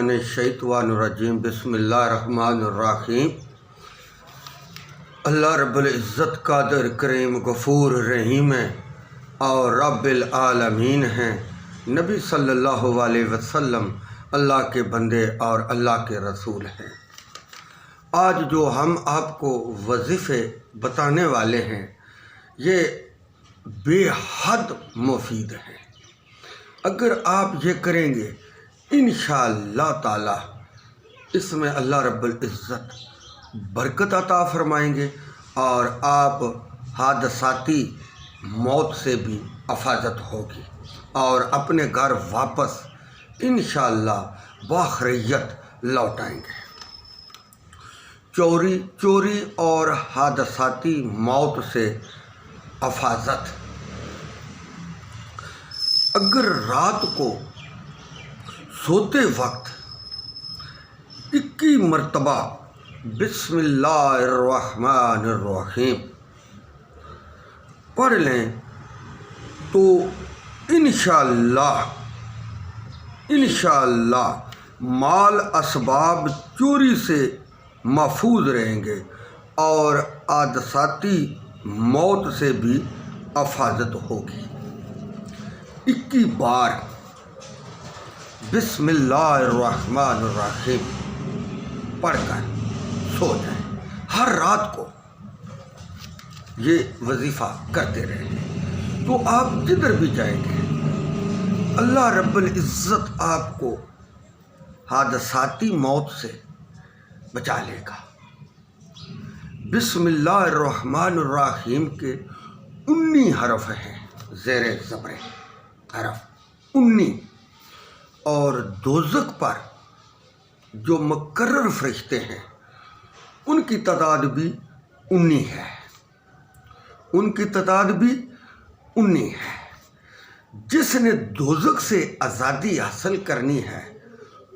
من الشیطان الرجیم بسم اللہ الرحمن الرحیم۔ اللہ رب العزت قادر کریم غفور رحیم ہے اور رب العالمین ہیں۔ نبی صلی اللہ علیہ وسلم اللہ کے بندے اور اللہ کے رسول ہیں۔ آج جو ہم آپ کو وظیفے بتانے والے ہیں یہ بے حد مفید ہیں۔ اگر آپ یہ کریں گے انشاءاللہ تعالی اس میں اللہ رب العزت برکت عطا فرمائیں گے اور آپ حادثاتی موت سے بھی حفاظت ہوگی اور اپنے گھر واپس انشاءاللہ باخیریت لوٹائیں گے۔ چوری اور حادثاتی موت سے حفاظت۔ اگر رات کو سوتے وقت 21 مرتبہ بسم اللہ الرحمن الرحیم پڑھ لیں تو انشاءاللہ مال اسباب چوری سے محفوظ رہیں گے اور حادثاتی موت سے بھی حفاظت ہوگی۔ 21 بار بسم اللہ الرحمن الرحیم پڑھ کر سو جائیں۔ ہر رات کو یہ وظیفہ کرتے رہیں تو آپ جدھر بھی جائیں گے اللہ رب العزت آپ کو حادثاتی موت سے بچا لے گا۔ بسم اللہ الرحمن الرحیم کے 19 حرف ہیں، زیر زبر حرف 19، اور دوزخ پر جو مقرر فرشتے ہیں ان کی تعداد بھی 19 ہے، ان کی تعداد بھی 19 ہے۔ جس نے دوزخ سے آزادی حاصل کرنی ہے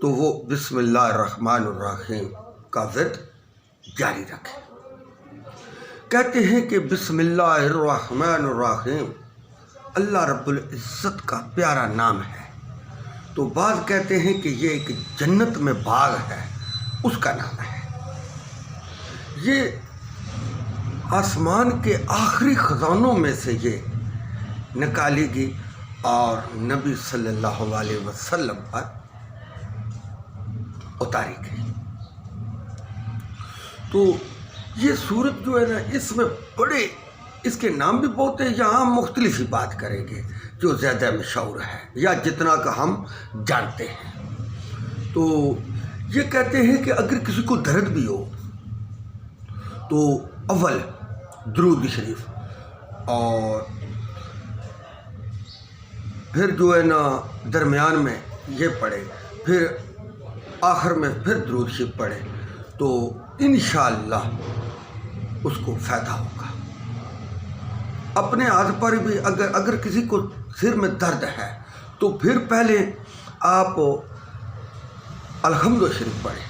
تو وہ بسم اللہ الرحمن الرحیم کا ورد جاری رکھے۔ کہتے ہیں کہ بسم اللہ الرحمن الرحیم اللہ رب العزت کا پیارا نام ہے، تو بعض کہتے ہیں کہ یہ ایک جنت میں باغ ہے اس کا نام ہے۔ یہ آسمان کے آخری خزانوں میں سے یہ نکالی گئی اور نبی صلی اللہ علیہ وسلم پر اتاری گئی۔ تو یہ سورت جو ہے نا اس میں بڑے اس کے نام بھی بہت ہیں، یہاں ہم مختلف ہی بات کریں گے جو زیادہ مشہور ہے یا جتنا کا ہم جانتے ہیں۔ تو یہ کہتے ہیں کہ اگر کسی کو درد بھی ہو تو اول درود شریف اور پھر جو ہے نا درمیان میں یہ پڑھے، پھر آخر میں پھر درود شریف پڑھے تو انشاءاللہ اس کو فائدہ ہوگا۔ اپنے ہاتھ پر بھی اگر کسی کو سر میں درد ہے تو پھر پہلے آپ الحمد شریف پڑھیں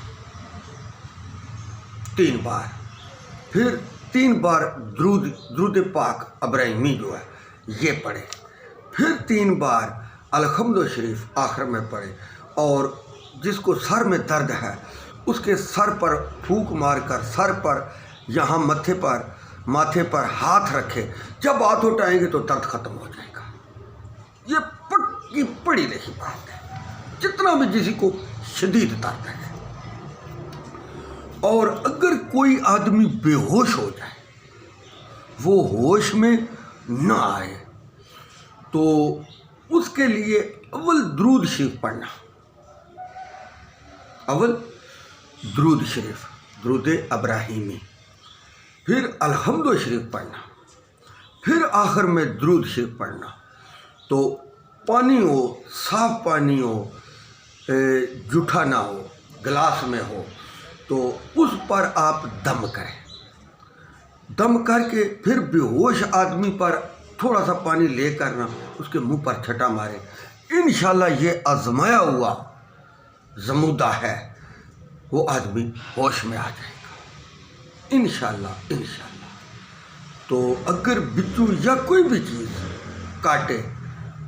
3 بار، پھر 3 بار درود پاک ابراہیمی جو ہے یہ پڑھیں، پھر 3 بار الحمد شریف آخر میں پڑھیں، اور جس کو سر میں درد ہے اس کے سر پر پھونک مار کر سر پر یہاں ماتھے پر ہاتھ رکھے، جب ہاتھ اٹھائیں گے تو درد ختم ہو جائے گا۔ یہ پڑی رہی بات ہے، جتنا بھی کسی کو شدید درد ہے۔ اور اگر کوئی آدمی بے ہوش ہو جائے، وہ ہوش میں نہ آئے، تو اس کے لیے اول درود شریف پڑھنا، اول درود شریف درود ابراہیمی، پھر الحمد شریف پڑھنا، پھر آخر میں درود شریف پڑھنا۔ تو پانی ہو، صاف پانی ہو، جھوٹا نہ ہو، گلاس میں ہو، تو اس پر آپ دم کریں، دم کر کے پھر بے ہوش آدمی پر تھوڑا سا پانی لے کر نا اس کے منہ پر چھٹا مارے۔ انشاءاللہ یہ آزمایا ہوا زمودہ ہے، وہ آدمی ہوش میں آ جائے گا انشاءاللہ۔ تو اگر بچو یا کوئی بھی چیز کاٹے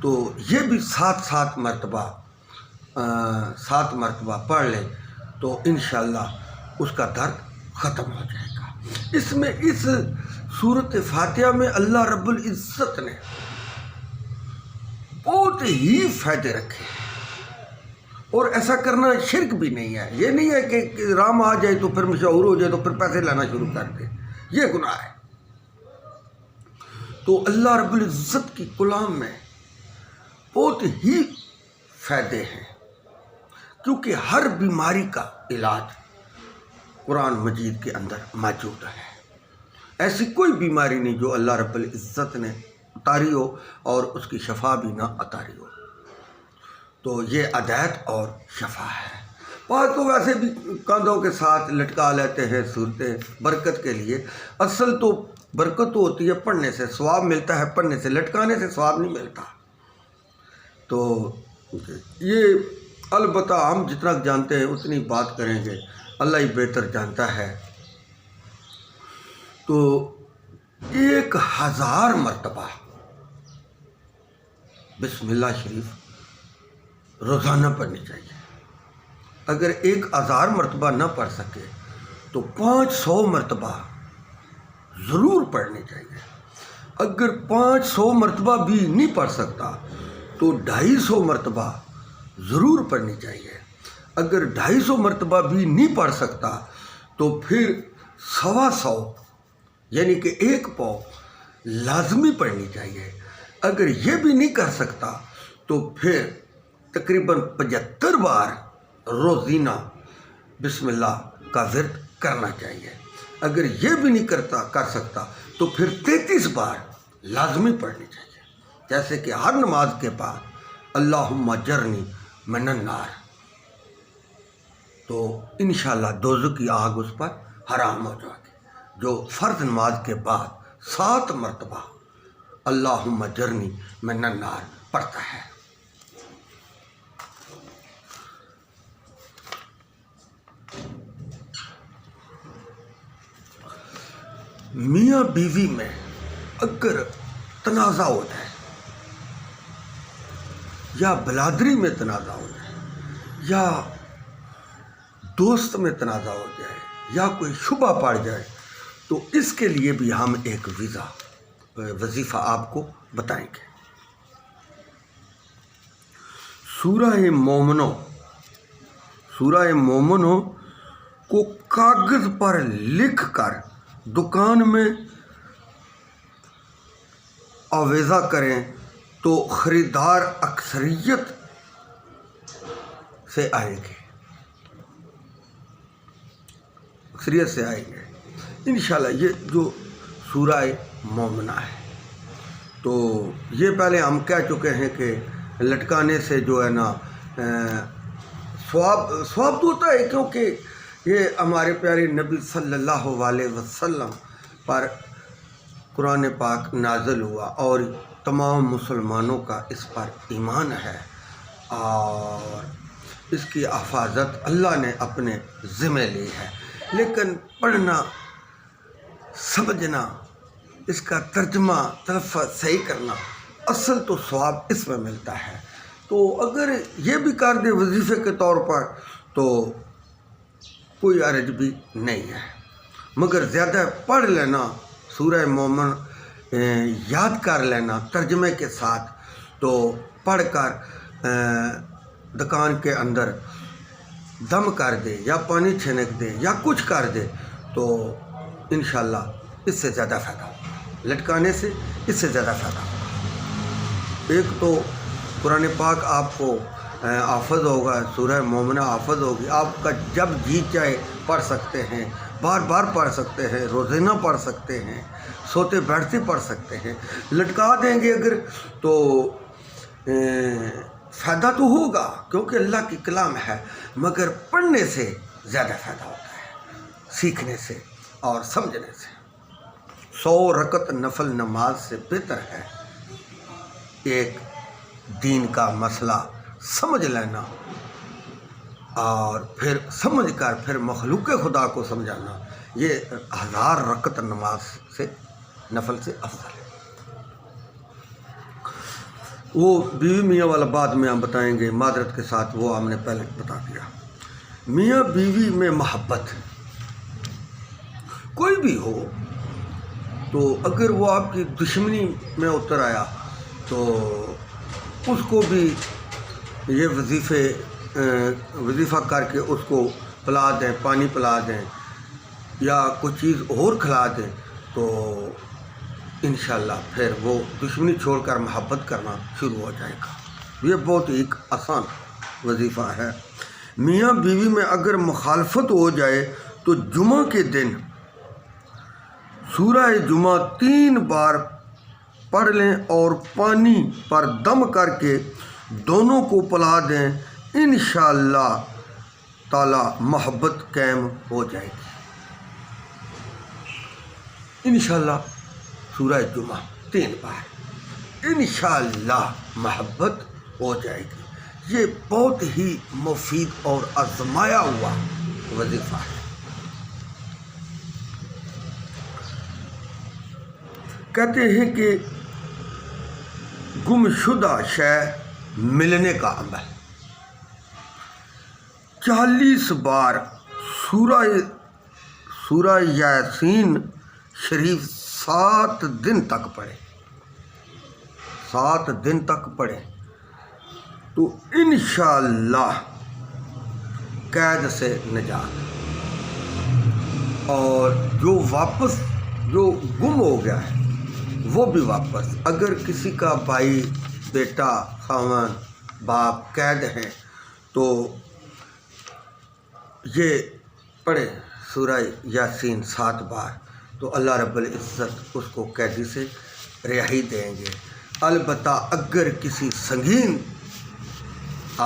تو یہ بھی 7 مرتبہ 7 مرتبہ پڑھ لے تو انشاءاللہ اس کا درد ختم ہو جائے گا۔ اس میں اس سورۃ فاتحہ میں اللہ رب العزت نے بہت ہی فائدے رکھے ہیں، اور ایسا کرنا شرک بھی نہیں ہے۔ یہ نہیں ہے کہ رام آ جائے تو پھر مشہور ہو جائے تو پھر پیسے لانا شروع کر دے، یہ گناہ ہے۔ تو اللہ رب العزت کی کلام میں بہت ہی فائدے ہیں، کیونکہ ہر بیماری کا علاج قرآن مجید کے اندر موجود ہے۔ ایسی کوئی بیماری نہیں جو اللہ رب العزت نے اتاری ہو اور اس کی شفا بھی نہ اتاری ہو۔ تو یہ ہدایت اور شفا ہے۔ بعض تو ویسے بھی کاندھوں کے ساتھ لٹکا لیتے ہیں صورتیں برکت کے لیے، اصل تو برکت تو ہوتی ہے پڑھنے سے، ثواب ملتا ہے پڑھنے سے، لٹکانے سے ثواب نہیں ملتا۔ تو یہ البتہ ہم جتنا جانتے ہیں اتنی بات کریں گے، اللہ ہی بہتر جانتا ہے۔ تو 1000 مرتبہ بسم اللہ شریف روزانہ پڑھنی چاہیے۔ اگر 1000 مرتبہ نہ پڑھ سکے تو 500 مرتبہ ضرور پڑھنی چاہیے۔ اگر 500 مرتبہ بھی نہیں پڑھ سکتا تو 250 مرتبہ ضرور پڑھنی چاہیے۔ اگر 250 مرتبہ بھی نہیں پڑھ سکتا تو پھر 125 یعنی کہ 1 پاؤ لازمی پڑھنی چاہیے۔ اگر یہ بھی نہیں کر سکتا تو پھر تقریباً 75 بار روزینہ بسم اللہ کا ورد کرنا چاہیے۔ اگر یہ بھی نہیں کر سکتا تو پھر 33 بار لازمی پڑھنی چاہیے، جیسے کہ ہر نماز کے بعد اللہم اجرنی من النار، تو انشاءاللہ دوزخ کی آگ اس پر حرام ہو جائے گی۔ جو فرض نماز کے بعد 7 مرتبہ اللہم اجرنی من النار پڑھتا ہے۔ میاں بیوی میں اگر تنازع ہو جائے یا برادری میں تنازع ہو جائے یا دوست میں تنازع ہو جائے یا کوئی شبہ پڑ جائے تو اس کے لیے بھی ہم ایک وظیفہ آپ کو بتائیں گے۔ سورہ مومنوں کو کاغذ پر لکھ کر دکان میں آویزہ کریں تو خریدار اکثریت سے آئیں گے، انشاءاللہ۔ یہ جو سورہ مومنہ ہے تو یہ پہلے ہم کہہ چکے ہیں کہ لٹکانے سے جو ہے نا ثواب تو ہوتا ہے، کیونکہ یہ ہمارے پیارے نبی صلی اللہ علیہ وسلم پر قرآن پاک نازل ہوا اور تمام مسلمانوں کا اس پر ایمان ہے، اور اس کی حفاظت اللہ نے اپنے ذمہ لی ہے۔ لیکن پڑھنا، سمجھنا، اس کا ترجمہ تلفظ صحیح کرنا، اصل تو ثواب اس میں ملتا ہے۔ تو اگر یہ بھی کر دے وظیفے کے طور پر تو کوئی حرج بھی نہیں ہے، مگر زیادہ پڑھ لینا، سورہ مومن یاد کر لینا ترجمے کے ساتھ، تو پڑھ کر دکان کے اندر دم کر دے یا پانی چھینک دے یا کچھ کر دے تو انشاءاللہ اس سے زیادہ فائدہ ہوگا، لٹکانے سے اس سے زیادہ فائدہ ہوگا۔ ایک تو قرآن پاک آپ کو حافظ ہوگا، سورہ مومنہ حافظ ہوگی، آپ کا جب جی چاہے پڑھ سکتے ہیں، بار بار پڑھ سکتے ہیں، روزانہ پڑھ سکتے ہیں، سوتے بیٹھتے پڑھ سکتے ہیں۔ لٹکا دیں گے اگر تو فائدہ تو ہوگا کیونکہ اللہ کی کلام ہے، مگر پڑھنے سے زیادہ فائدہ ہوتا ہے، سیکھنے سے اور سمجھنے سے۔ 100 رکعت نفل نماز سے بہتر ہے ایک دین کا مسئلہ سمجھ لینا اور پھر سمجھ کر پھر مخلوق خدا کو سمجھانا، یہ 1000 رکعت نماز سے نفل سے افضل ہے۔ وہ بیوی میاں والا بعد میں ہم بتائیں گے معذرت کے ساتھ، وہ ہم نے پہلے بتا دیا۔ میاں بیوی میں محبت کوئی بھی ہو تو اگر وہ آپ کی دشمنی میں اتر آیا تو اس کو بھی یہ وظیفہ کر کے اس کو پلا دیں، پانی پلا دیں یا کوئی چیز اور کھلا دیں تو انشاءاللہ پھر وہ دشمنی چھوڑ کر محبت کرنا شروع ہو جائے گا۔ یہ بہت ایک آسان وظیفہ ہے۔ میاں بیوی میں اگر مخالفت ہو جائے تو جمعہ کے دن سورہ جمعہ 3 بار پڑھ لیں اور پانی پر دم کر کے دونوں کو پلا دیں، انشاءاللہ تعالی محبت قائم ہو جائے گی۔ انشاءاللہ سورہ جمعہ 3 بار انشاءاللہ محبت ہو جائے گی۔ یہ بہت ہی مفید اور آزمایا ہوا وظیفہ ہے۔ کہتے ہیں کہ گمشدہ شے ملنے کا عمل 40 بار سورہ یاسین شریف 7 دن تک پڑھے، 7 دن تک پڑھے تو انشاءاللہ قید سے نجات، اور جو گم ہو گیا ہے وہ بھی واپس۔ اگر کسی کا بھائی، بیٹا، خاوند، باپ قید ہیں تو یہ پڑھے سورہ یاسین 7 بار تو اللہ رب العزت اس کو قیدی سے رہائی دیں گے۔ البتہ اگر کسی سنگین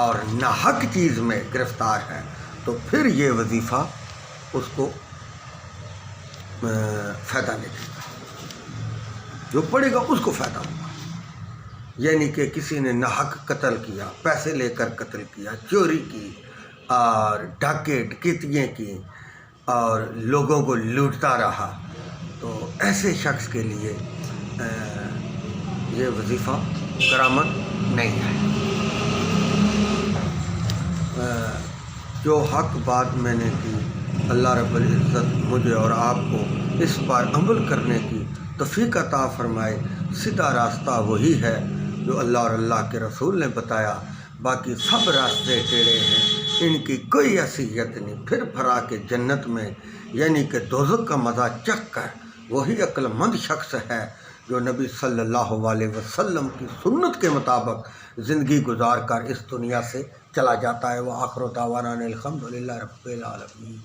اور ناحق چیز میں گرفتار ہے تو پھر یہ وظیفہ اس کو فائدہ نہیں دے گا، جو پڑھے گا اس کو فائدہ ہوگا۔ یعنی کہ کسی نے ناحق قتل کیا، پیسے لے کر قتل کیا، چوری کی اور ڈاکے ڈکیتیاں کی اور لوگوں کو لوٹتا رہا، تو ایسے شخص کے لیے یہ وظیفہ کرامت نہیں ہے۔ جو حق بات میں نے کی، اللہ رب العزت مجھے اور آپ کو اس پر عمل کرنے کی توفیق عطا فرمائے۔ سیدھا راستہ وہی ہے جو اللہ اور اللہ کے رسول نے بتایا، باقی سب راستے ٹیڑھے ہیں، ان کی کوئی حیثیت نہیں۔ پھر پھرا کے جنت میں یعنی کہ دوزخ کا مزہ چکھ کر وہی عقل مند شخص ہے جو نبی صلی اللہ علیہ وسلم کی سنت کے مطابق زندگی گزار کر اس دنیا سے چلا جاتا ہے۔ وآخر دعوانا الحمدللہ رب العالمین۔